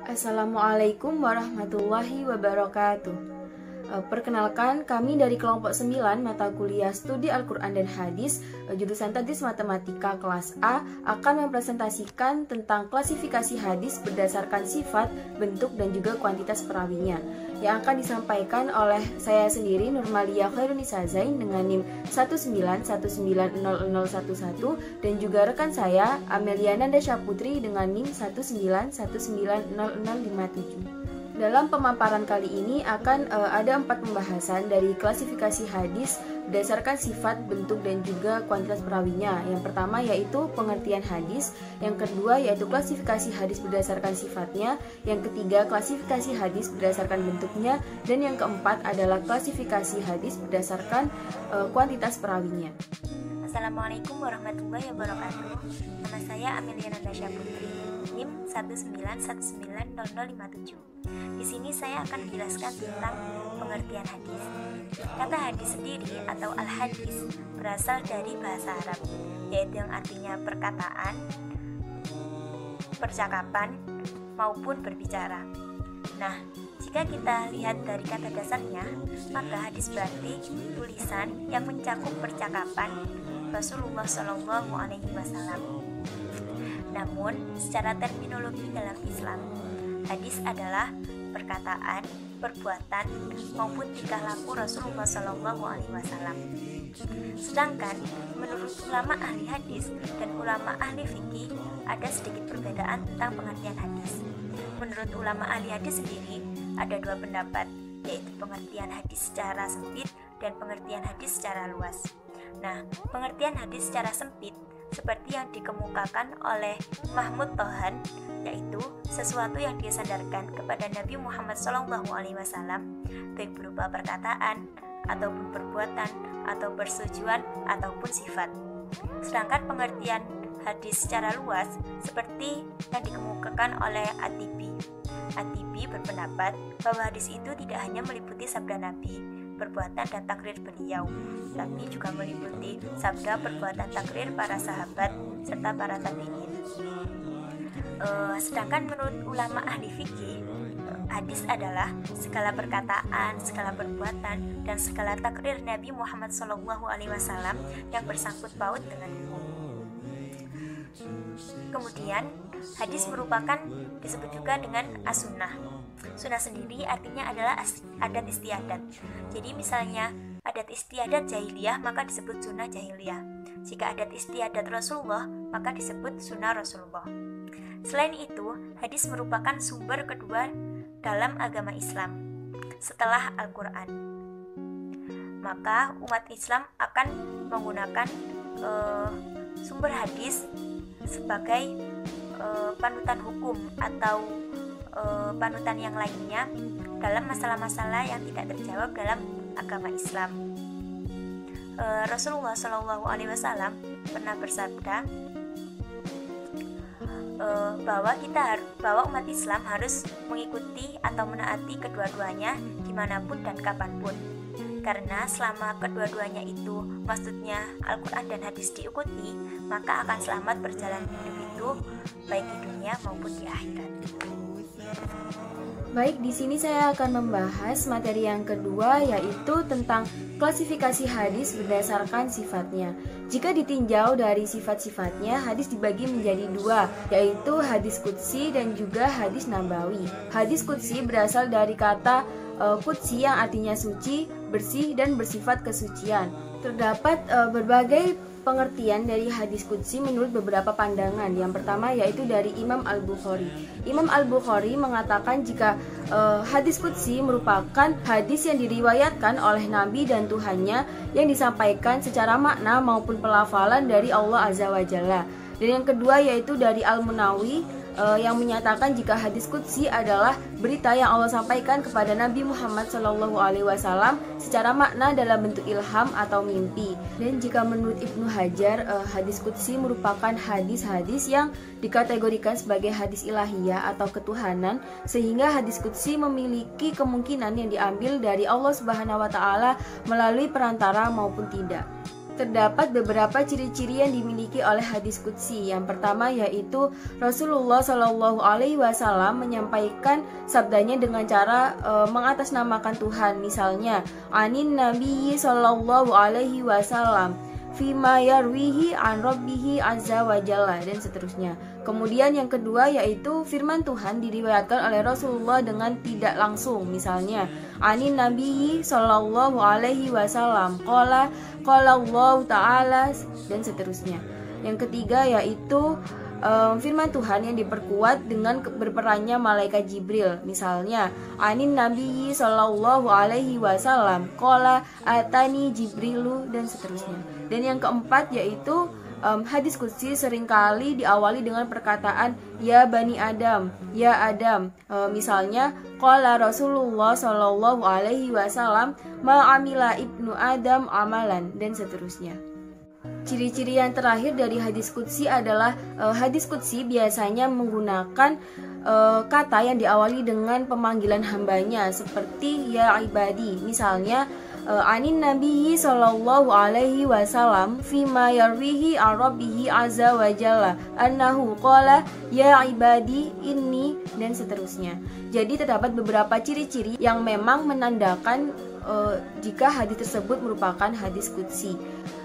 Assalamualaikum warahmatullahi wabarakatuh. Perkenalkan, kami dari kelompok 9 mata kuliah studi Al-Quran dan Hadis jurusan Tadris Matematika kelas A akan mempresentasikan tentang klasifikasi hadis berdasarkan sifat, bentuk, dan juga kuantitas perawinya yang akan disampaikan oleh saya sendiri Nurmalia Khairunisa Zain dengan NIM 191900011 dan juga rekan saya Amelia Nandasya Putri dengan NIM 191900057. Dalam pemaparan kali ini akan ada 4 pembahasan dari klasifikasi hadis berdasarkan sifat, bentuk, dan juga kuantitas perawinya. Yang pertama yaitu pengertian hadis, yang kedua yaitu klasifikasi hadis berdasarkan sifatnya, yang ketiga klasifikasi hadis berdasarkan bentuknya, dan yang keempat adalah klasifikasi hadis berdasarkan kuantitas perawinya. Assalamualaikum warahmatullahi wabarakatuh. Nama saya Amelia Nandasya Putri, NIM 191900057. Di sini saya akan menjelaskan tentang pengertian hadis. Kata hadis sendiri atau al-hadis berasal dari bahasa Arab, yaitu yang artinya perkataan, percakapan, maupun berbicara. Nah, jika kita lihat dari kata dasarnya, maka hadis berarti tulisan yang mencakup percakapan Rasulullah SAW. Namun, secara terminologi dalam Islam, hadis adalah perkataan, perbuatan, maupun tingkah laku Rasulullah SAW. Sedangkan menurut ulama ahli hadis dan ulama ahli fikih ada sedikit perbedaan tentang pengertian hadis. Menurut ulama ahli hadis sendiri ada 2 pendapat, yaitu pengertian hadis secara sempit dan pengertian hadis secara luas. Nah, pengertian hadis secara sempit seperti yang dikemukakan oleh Mahmud Tohan, yaitu sesuatu yang disandarkan kepada Nabi Muhammad SAW, baik berupa perkataan, ataupun perbuatan, atau persetujuan, ataupun sifat. Sedangkan pengertian hadis secara luas seperti yang dikemukakan oleh At-Tibi. At-Tibi berpendapat bahwa hadis itu tidak hanya meliputi sabda Nabi, perbuatan dan takrir beliau, tapi juga meliputi sabda, perbuatan, takrir para sahabat serta para tabi'in. Sedangkan menurut ulama ahli fikih, hadis adalah segala perkataan, segala perbuatan, dan segala takrir Nabi Muhammad SAW yang bersangkut paut dengan hukum. Kemudian, hadis merupakan disebut juga dengan as-sunnah. Sunnah sendiri artinya adalah adat istiadat. Jadi misalnya adat istiadat jahiliyah maka disebut sunnah jahiliyah. Jika adat istiadat Rasulullah maka disebut sunnah Rasulullah. Selain itu, hadis merupakan sumber kedua dalam agama Islam setelah Al-Quran. Maka umat Islam akan menggunakan sumber hadis sebagai panutan hukum atau panutan yang lainnya dalam masalah-masalah yang tidak terjawab dalam agama Islam. Rasulullah SAW pernah bersabda bahwa umat Islam harus mengikuti atau menaati kedua-duanya dimanapun dan kapanpun. Karena selama kedua-duanya itu maksudnya Al-Quran dan hadis diikuti, maka akan selamat berjalan hidup itu baik di dunia maupun di akhirat. Baik, di sini saya akan membahas materi yang kedua, yaitu tentang klasifikasi hadis berdasarkan sifatnya. Jika ditinjau dari sifat-sifatnya, hadis dibagi menjadi 2, yaitu hadis qudsi dan juga hadis nabawi. Hadis qudsi berasal dari kata qudsi yang artinya suci, bersih, dan bersifat kesucian. Terdapat berbagai pengertian dari hadis qudsi menurut beberapa pandangan. Yang pertama yaitu dari Imam Al-Bukhari. Imam Al-Bukhari mengatakan jika hadis qudsi merupakan hadis yang diriwayatkan oleh Nabi dan Tuhannya yang disampaikan secara makna maupun pelafalan dari Allah Azza wa Jalla. Dan yang kedua yaitu dari Al-Munawi yang menyatakan jika hadis qudsi adalah berita yang Allah sampaikan kepada Nabi Muhammad SAW secara makna dalam bentuk ilham atau mimpi. Dan jika menurut Ibnu Hajar, hadis qudsi merupakan hadis-hadis yang dikategorikan sebagai hadis ilahiyah atau ketuhanan, sehingga hadis qudsi memiliki kemungkinan yang diambil dari Allah Subhanahu wa Ta'ala melalui perantara maupun tidak. Terdapat beberapa ciri-ciri yang dimiliki oleh hadis qudsi. Yang pertama yaitu Rasulullah Shallallahu Alaihi Wasallam menyampaikan sabdanya dengan cara mengatasnamakan Tuhan. Misalnya, Anin Nabi Shallallahu Alaihi Wasallam, fima yarwihi an rabbihi azza wa jalla, dan seterusnya. Kemudian yang kedua yaitu firman Tuhan diriwayatkan oleh Rasulullah dengan tidak langsung. Misalnya, Anin Nabi Shallallahu Alaihi Wasallam, qala Allah Ta'ala, dan seterusnya. Yang ketiga yaitu firman Tuhan yang diperkuat dengan berperannya malaikat Jibril. Misalnya, Anin Nabi Sallallahu Alaihi Wasallam, qala atani Jibrilu, dan seterusnya. Dan yang keempat yaitu hadis qudsi seringkali diawali dengan perkataan ya Bani Adam, ya Adam. Misalnya, qala Rasulullah Sallallahu Alaihi Wasallam, ma'amila ibnu Adam amalan, dan seterusnya. Ciri-ciri yang terakhir dari hadis qudsi adalah hadis qudsi biasanya menggunakan kata yang diawali dengan pemanggilan hambanya seperti ya ibadi. Misalnya, Anin Nabi Sallallahu Alaihi Wasallam fima yarwihi arabihi azza wa jalla annahu qala ya ibadi inni, dan seterusnya. Jadi terdapat beberapa ciri-ciri yang memang menandakan jika hadis tersebut merupakan hadis qudsi.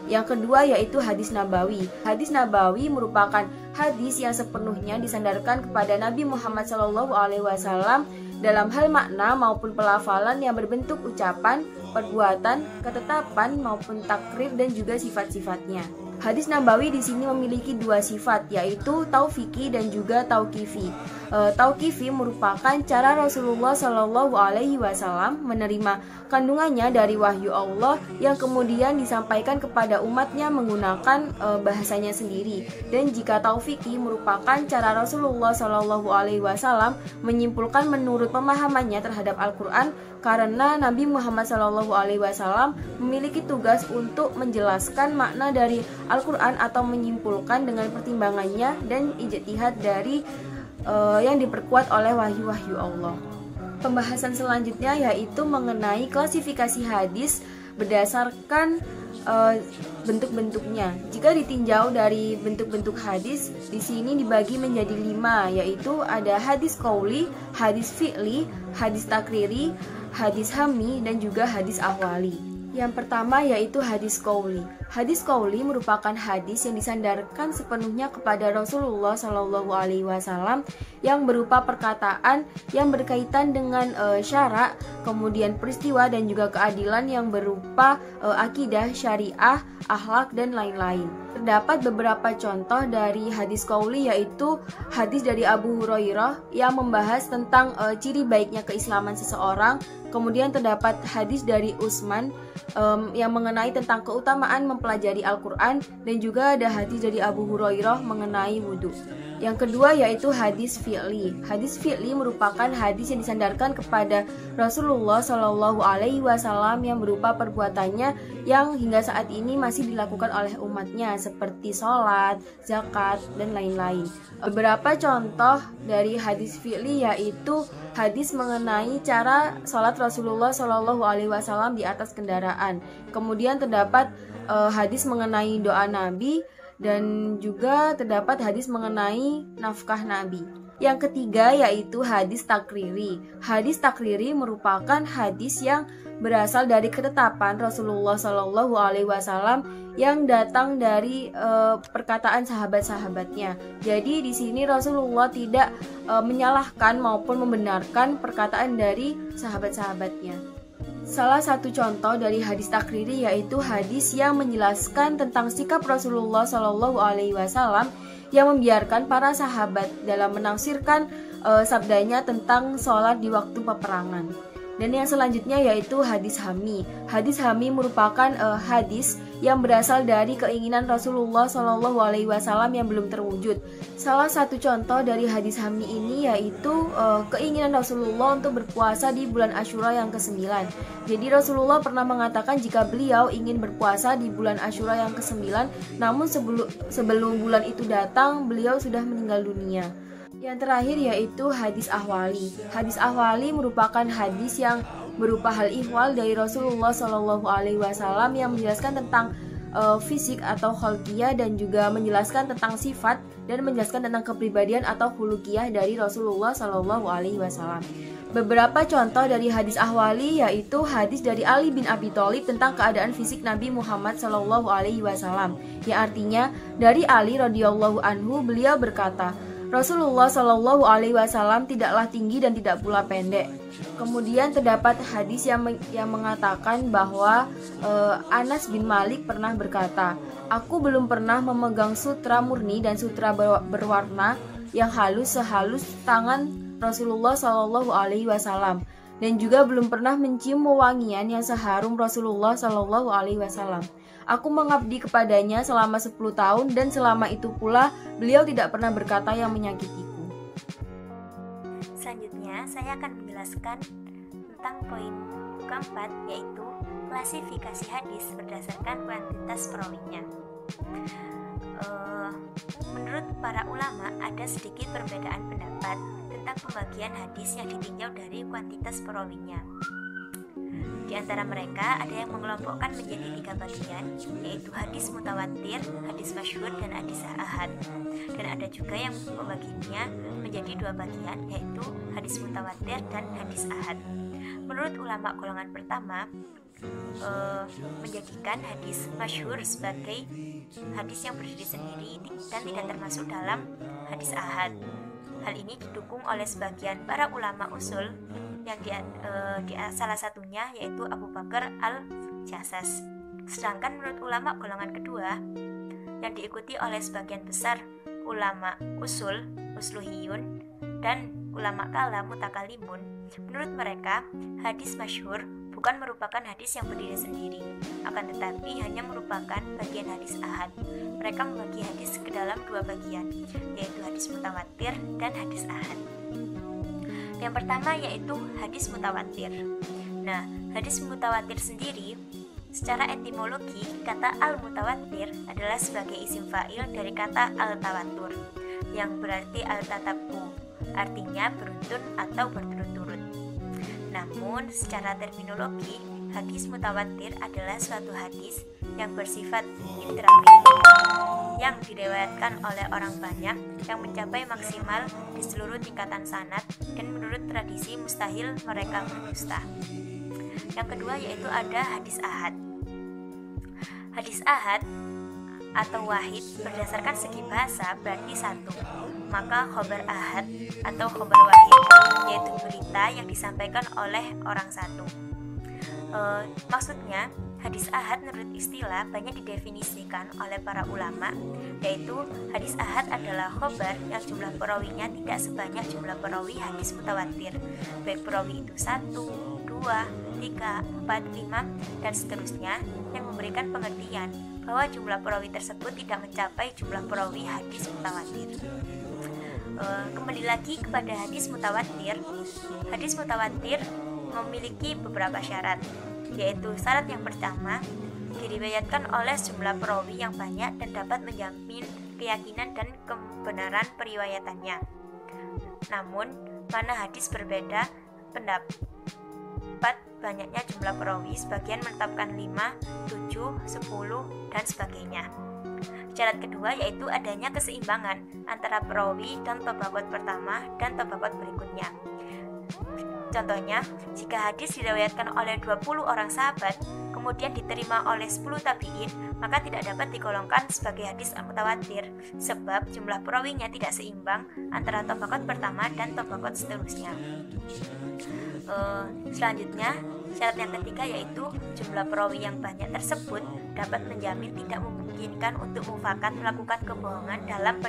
Yang kedua yaitu hadis nabawi. Hadis nabawi merupakan hadis yang sepenuhnya disandarkan kepada Nabi Muhammad SAW dalam hal makna maupun pelafalan yang berbentuk ucapan, perbuatan, ketetapan maupun takrir dan juga sifat-sifatnya. Hadis nabawi di sini memiliki dua sifat, yaitu tauqifi dan juga tauqifi. Tauqifi merupakan cara Rasulullah Shallallahu Alaihi Wasallam menerima kandungannya dari wahyu Allah yang kemudian disampaikan kepada umatnya menggunakan bahasanya sendiri. Dan jika tauqifi merupakan cara Rasulullah Shallallahu Alaihi Wasallam menyimpulkan menurut pemahamannya terhadap Al-Quran, karena Nabi Muhammad SAW memiliki tugas untuk menjelaskan makna dari Al-Quran atau menyimpulkan dengan pertimbangannya dan ijtihad dari yang diperkuat oleh wahyu-wahyu Allah. Pembahasan selanjutnya yaitu mengenai klasifikasi hadis berdasarkan bentuk-bentuknya. Jika ditinjau dari bentuk-bentuk hadis, di sini dibagi menjadi 5, yaitu ada hadis qauli, hadis fi'li, hadis takriri, hadis hammi, dan juga hadis ahwali. Yang pertama yaitu hadis qauli. Hadis qauli merupakan hadis yang disandarkan sepenuhnya kepada Rasulullah Shallallahu Alaihi Wasallam yang berupa perkataan yang berkaitan dengan syara, kemudian peristiwa dan juga keadilan yang berupa akidah, syariah, akhlak, dan lain-lain. Terdapat beberapa contoh dari hadis qauli, yaitu hadis dari Abu Hurairah yang membahas tentang ciri baiknya keislaman seseorang. Kemudian terdapat hadis dari Utsman yang mengenai tentang keutamaan mempelajari Al-Quran, dan juga ada hadis dari Abu Hurairah mengenai wudhu. Yang kedua yaitu hadis fi'li. Hadis fi'li merupakan hadis yang disandarkan kepada Rasulullah Shallallahu Alaihi Wasallam yang berupa perbuatannya yang hingga saat ini masih dilakukan oleh umatnya seperti sholat, zakat, dan lain-lain. Beberapa contoh dari hadis fi'li yaitu hadis mengenai cara sholat Rasulullah Shallallahu Alaihi Wasallam di atas kendaraan. Kemudian terdapat hadis mengenai doa Nabi, dan juga terdapat hadis mengenai nafkah Nabi. Yang ketiga yaitu hadis takriri. Hadis takriri merupakan hadis yang berasal dari ketetapan Rasulullah Shallallahu Alaihi Wasallam yang datang dari perkataan sahabat-sahabatnya. Jadi di sini Rasulullah tidak menyalahkan maupun membenarkan perkataan dari sahabat-sahabatnya. Salah satu contoh dari hadis takriri yaitu hadis yang menjelaskan tentang sikap Rasulullah Shallallahu Alaihi Wasallam yang membiarkan para sahabat dalam menafsirkan sabdanya tentang sholat di waktu peperangan. Dan yang selanjutnya yaitu hadis hammi. Hadis hammi merupakan hadis yang berasal dari keinginan Rasulullah Shallallahu Alaihi Wasallam yang belum terwujud. Salah satu contoh dari hadis hammi ini yaitu keinginan Rasulullah untuk berpuasa di bulan Asyura yang ke-9. Jadi Rasulullah pernah mengatakan jika beliau ingin berpuasa di bulan Asyura yang ke-9, namun sebelum bulan itu datang beliau sudah meninggal dunia. Yang terakhir yaitu hadis ahwali. Hadis ahwali merupakan hadis yang berupa hal ihwal dari Rasulullah Shallallahu Alaihi Wasallam yang menjelaskan tentang fisik atau kholqiyah, dan juga menjelaskan tentang sifat dan menjelaskan tentang kepribadian atau khuluqiyah dari Rasulullah Shallallahu Alaihi Wasallam. Beberapa contoh dari hadis ahwali yaitu hadis dari Ali bin Abi Thalib tentang keadaan fisik Nabi Muhammad Shallallahu Alaihi Wasallam, yang artinya dari Ali radhiyallahu anhu beliau berkata, Rasulullah Shallallahu Alaihi Wasallam tidaklah tinggi dan tidak pula pendek. Kemudian terdapat hadis yang mengatakan bahwa Anas bin Malik pernah berkata, aku belum pernah memegang sutra murni dan sutra berwarna yang halus sehalus tangan Rasulullah Shallallahu Alaihi Wasallam, dan juga belum pernah mencium wewangian yang seharum Rasulullah Shallallahu Alaihi Wasallam. Aku mengabdi kepadanya selama 10 tahun dan selama itu pula beliau tidak pernah berkata yang menyakitiku. Selanjutnya saya akan menjelaskan tentang poin keempat, yaitu klasifikasi hadis berdasarkan kuantitas perawinya. Menurut para ulama ada sedikit perbedaan pendapat tentang pembagian hadis yang ditinjau dari kuantitas perawinya. Di antara mereka ada yang mengelompokkan menjadi 3 bagian, yaitu hadis mutawatir, hadis masyhur, dan hadis ahad. Dan ada juga yang membaginya menjadi 2 bagian, yaitu hadis mutawatir dan hadis ahad. Menurut ulama golongan pertama, menjadikan hadis masyhur sebagai hadis yang berdiri sendiri dan tidak termasuk dalam hadis ahad. Hal ini didukung oleh sebagian para ulama usul yang salah satunya yaitu Abu Bakar al-Jassas. Sedangkan menurut ulama golongan kedua yang diikuti oleh sebagian besar ulama usluhiyun dan ulama kalam mutakalimun, menurut mereka hadis masyhur bukan merupakan hadis yang berdiri sendiri, akan tetapi hanya merupakan bagian hadis ahad. Mereka membagi hadis ke dalam 2 bagian, yaitu hadis mutawatir dan hadis ahad. Yang pertama yaitu hadis mutawatir. Nah, hadis mutawatir sendiri secara etimologi kata al-mutawatir adalah sebagai isim fa'il dari kata al-tawatur yang berarti al-tatabu, artinya beruntun atau berturut-turut. Namun secara terminologi, hadis mutawatir adalah suatu hadis yang bersifat indrawi yang diriwayatkan oleh orang banyak yang mencapai maksimal di seluruh tingkatan sanad dan menurut tradisi mustahil mereka berdusta. Yang kedua yaitu ada hadis ahad. Hadis ahad atau wahid berdasarkan segi bahasa berarti satu, maka khobar ahad atau khobar wahid yaitu berita yang disampaikan oleh orang satu. Maksudnya hadis ahad menurut istilah banyak didefinisikan oleh para ulama, yaitu hadis ahad adalah khobar yang jumlah perawinya tidak sebanyak jumlah perawi hadis mutawatir, baik perawi itu 1, 2, 3, 4, 5 dan seterusnya, yang memberikan pengertian bahwa jumlah perawi tersebut tidak mencapai jumlah perawi hadis mutawatir. Kembali lagi kepada hadis mutawatir. Hadis mutawatir memiliki beberapa syarat, yaitu syarat yang pertama, diriwayatkan oleh jumlah perawi yang banyak dan dapat menjamin keyakinan dan kebenaran periwayatannya. Namun, mana hadis berbeda pendapat banyaknya jumlah perawi, sebagian menetapkan 5, 7, 10, dan sebagainya. Syarat kedua yaitu adanya keseimbangan antara perawi dan tabaqat pertama dan tabaqat berikutnya. Contohnya, jika hadis diriwayatkan oleh 20 orang sahabat, kemudian diterima oleh 10 tabi'in, maka tidak dapat digolongkan sebagai hadis mutawatir, sebab jumlah perawinya tidak seimbang antara tabaqat pertama dan tabaqat seterusnya. Selanjutnya, syarat yang ketiga yaitu jumlah perawi yang banyak tersebut dapat menjamin tidak memungkinkan untuk mufakat melakukan kebohongan dalam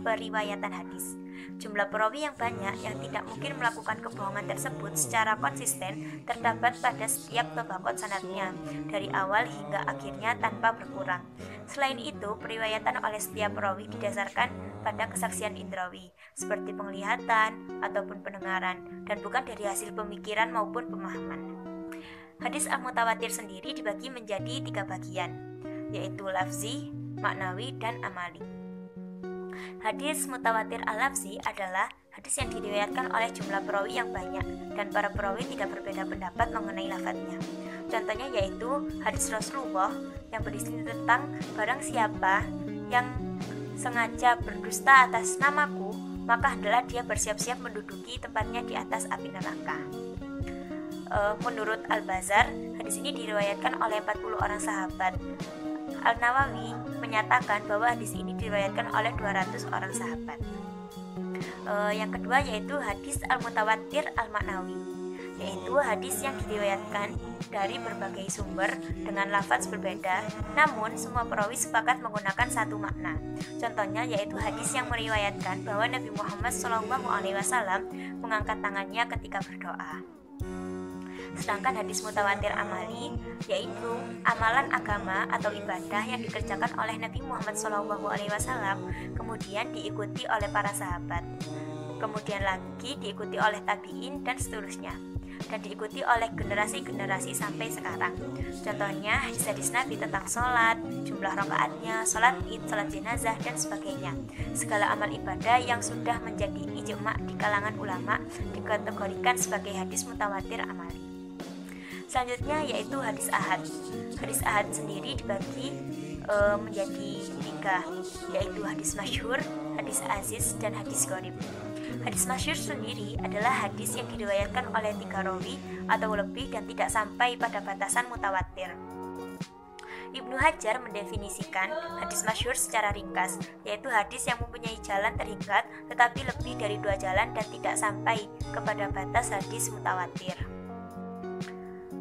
periwayatan hadis. Jumlah perawi yang banyak yang tidak mungkin melakukan kebohongan tersebut secara konsisten terdapat pada setiap tabaqat sanadnya dari awal hingga akhirnya tanpa berkurang. Selain itu, periwayatan oleh setiap perawi didasarkan pada kesaksian indrawi seperti penglihatan ataupun pendengaran dan bukan dari hasil pemikiran maupun pemahaman. Hadis al-mutawatir sendiri dibagi menjadi 3 bagian, yaitu lafzi, maknawi, dan amali. Hadis mutawatir al-lafzi adalah hadis yang diriwayatkan oleh jumlah perawi yang banyak dan para perawi tidak berbeda pendapat mengenai lafadznya. Contohnya yaitu hadis Rasulullah yang berisi tentang barang siapa yang sengaja berdusta atas namaku, maka hendaklah dia bersiap-siap menduduki tempatnya di atas api neraka. Menurut Al-Bazar, hadis ini diriwayatkan oleh 40 orang sahabat. Al-Nawawi menyatakan bahwa hadis ini diriwayatkan oleh 200 orang sahabat. Yang kedua yaitu hadis Al-Mutawatir Al-Maknawi, yaitu hadis yang diriwayatkan dari berbagai sumber dengan lafaz berbeda, namun semua perawi sepakat menggunakan satu makna. Contohnya yaitu hadis yang meriwayatkan bahwa Nabi Muhammad SAW mengangkat tangannya ketika berdoa. Sedangkan hadis mutawatir amali yaitu amalan agama atau ibadah yang dikerjakan oleh Nabi Muhammad SAW, kemudian diikuti oleh para sahabat, kemudian lagi diikuti oleh tabi'in dan seterusnya, dan diikuti oleh generasi-generasi sampai sekarang. Contohnya hadis-hadis Nabi tentang sholat, jumlah rakaatnya, sholat id, sholat jenazah, dan sebagainya. Segala amal ibadah yang sudah menjadi ijma' di kalangan ulama dikategorikan sebagai hadis mutawatir amali. Selanjutnya yaitu hadis ahad. Hadis ahad sendiri dibagi menjadi 3, yaitu hadis masyhur, hadis aziz, dan hadis gharib. Hadis masyhur sendiri adalah hadis yang diriwayatkan oleh 3 rawi atau lebih dan tidak sampai pada batasan mutawatir. Ibnu Hajar mendefinisikan hadis masyhur secara ringkas, yaitu hadis yang mempunyai jalan terhinggat tetapi lebih dari 2 jalan dan tidak sampai kepada batas hadis mutawatir.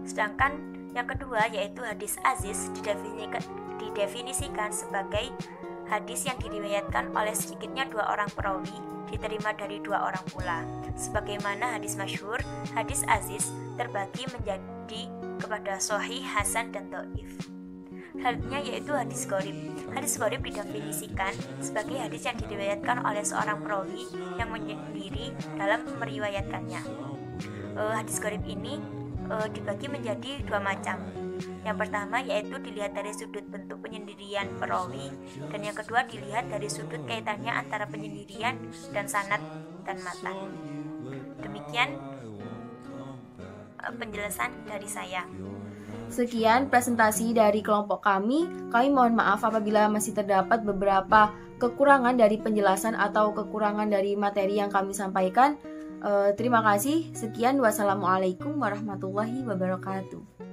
Sedangkan yang kedua yaitu hadis aziz didefinisikan sebagai hadis yang diriwayatkan oleh sedikitnya 2 orang perawi, diterima dari 2 orang pula. Sebagaimana hadis masyhur, hadis aziz terbagi menjadi kepada sahih, hasan, dan dhaif. Selanjutnya yaitu hadis gharib. Hadis gharib didefinisikan sebagai hadis yang diriwayatkan oleh seorang perawi yang menyendiri dalam meriwayatkannya. Hadis gharib ini dibagi menjadi 2 macam. Yang pertama yaitu dilihat dari sudut bentuk penyendirian perawi, dan yang kedua dilihat dari sudut kaitannya antara penyendirian dan sanad dan matan. Demikian penjelasan dari saya. Sekian presentasi dari kelompok kami. Kami mohon maaf apabila masih terdapat beberapa kekurangan dari penjelasan atau kekurangan dari materi yang kami sampaikan. Terima kasih. Sekian, wassalamualaikum warahmatullahi wabarakatuh.